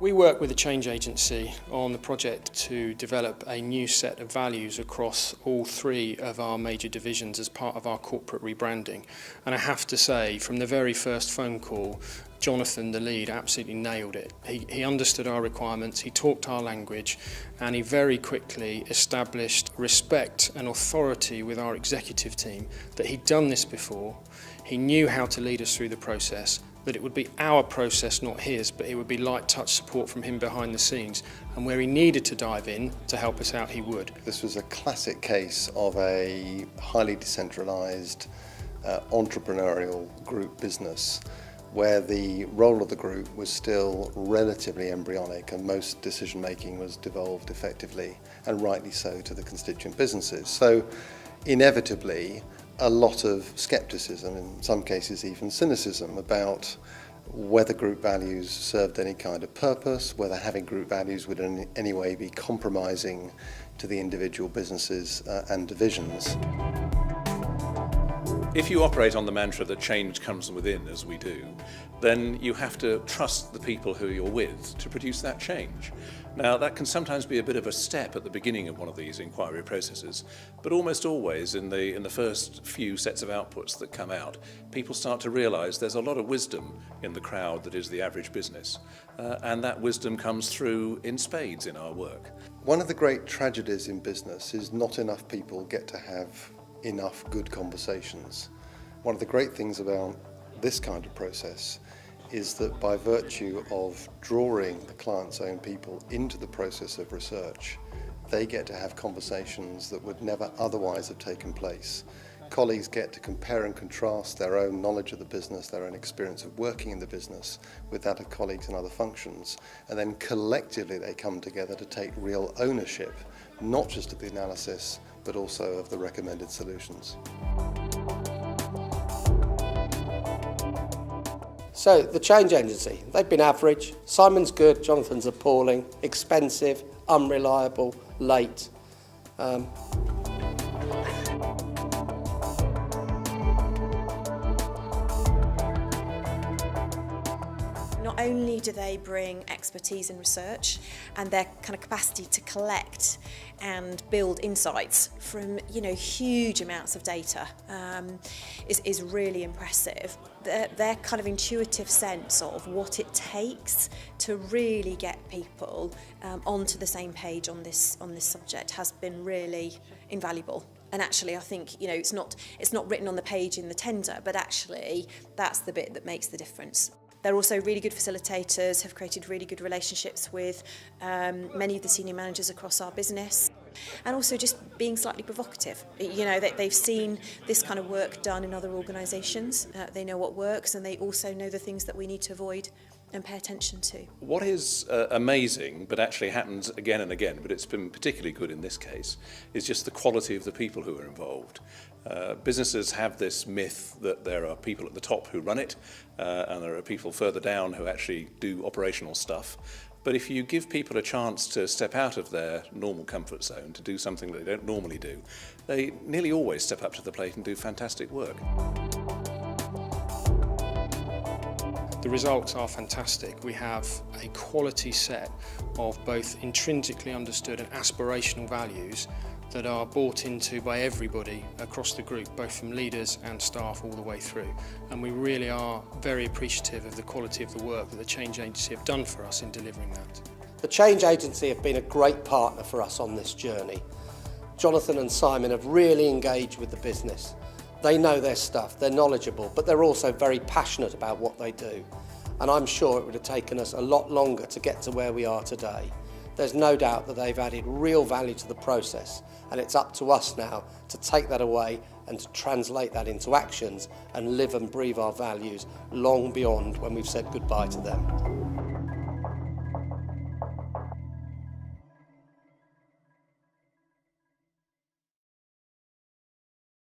We work with a change agency on the project to develop a new set of values across all three of our major divisions as part of our corporate rebranding. And I have to say, from the very first phone call, Jonathan, the lead, absolutely nailed it. He understood our requirements, he talked our language, and he very quickly established respect and authority with our executive team that he'd done this before. He knew how to lead us through the process, that it would be our process, not his, but it would be light touch support from him behind the scenes. And where he needed to dive in to help us out, he would. This was a classic case of a highly decentralised entrepreneurial group business where the role of the group was still relatively embryonic and most decision making was devolved effectively, and rightly so, to the constituent businesses. So inevitably a lot of scepticism, in some cases even cynicism, about whether group values served any kind of purpose, whether having group values would in any way be compromising to the individual businesses and divisions. If you operate on the mantra that change comes from within, as we do, then you have to trust the people who you're with to produce that change. Now, that can sometimes be a bit of a step at the beginning of one of these inquiry processes, but almost always in the first few sets of outputs that come out, people start to realise there's a lot of wisdom in the crowd that is the average business, and that wisdom comes through in spades in our work. One of the great tragedies in business is not enough people get to have enough good conversations. One of the great things about this kind of process is that by virtue of drawing the client's own people into the process of research, they get to have conversations that would never otherwise have taken place. Colleagues get to compare and contrast their own knowledge of the business, their own experience of working in the business with that of colleagues in other functions, and then collectively they come together to take real ownership, not just of the analysis, but also of the recommended solutions. So, the change agency, they've been average. Simon's good, Jonathan's appalling, expensive, unreliable, late. Not only do they bring expertise in research and their kind of capacity to collect and build insights from huge amounts of data is really impressive. Their kind of intuitive sense of what it takes to really get people onto the same page on this subject has been really invaluable. And actually, I think it's not written on the page in the tender, but actually that's the bit that makes the difference. They're also really good facilitators, have created really good relationships with many of the senior managers across our business, and also just being slightly provocative. They've seen this kind of work done in other organisations. They know what works, and they also know the things that we need to avoid and pay attention to. What is amazing, but actually happens again and again, but it's been particularly good in this case, is just the quality of the people who are involved. Businesses have this myth that there are people at the top who run it, and there are people further down who actually do operational stuff. But if you give people a chance to step out of their normal comfort zone, to do something that they don't normally do, they nearly always step up to the plate and do fantastic work. The results are fantastic. We have a quality set of both intrinsically understood and aspirational values that are bought into by everybody across the group, both from leaders and staff all the way through. And we really are very appreciative of the quality of the work that the Change Agency have done for us in delivering that. The Change Agency have been a great partner for us on this journey. Jonathan and Simon have really engaged with the business. They know their stuff, they're knowledgeable, but they're also very passionate about what they do. And I'm sure it would have taken us a lot longer to get to where we are today. There's no doubt that they've added real value to the process, and it's up to us now to take that away and to translate that into actions and live and breathe our values long beyond when we've said goodbye to them.